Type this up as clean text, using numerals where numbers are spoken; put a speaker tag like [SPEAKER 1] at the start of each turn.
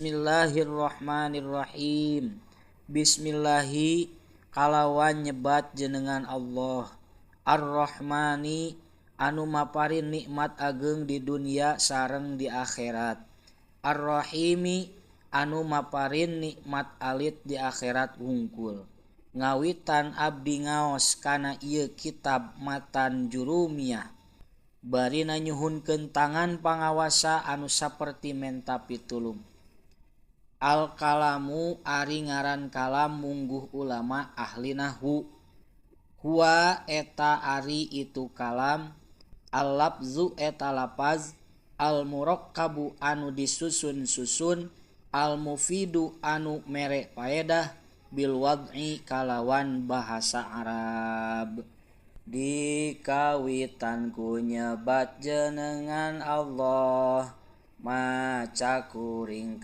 [SPEAKER 1] Bismillahirrahmanirrahim. Bismillahi kalawan nyebat jenengan Allah. Ar-Rahmani anu maparin nikmat ageng di dunia sareng di akhirat. Ar-Rahimi anu maparin nikmat alit di akhirat hungkul. Ngawitan abdi ngaos kana ieu kitab matan jurumiyah. Bari nanyuhunkeun tangan pangawasa anu saperti menta pitulung. Al-kalamu ari ngaran kalam mungguh ulama ahli nahwu. Huwa eta ari itu kalam. Al-lafzu eta lapaz. Al-murakkabu anu disusun-susun. Al-mufidu anu mere paedah. Bil wad'i kalawan bahasa Arab. Dikawitan ku nyebat jenengan Allah. Maca kuring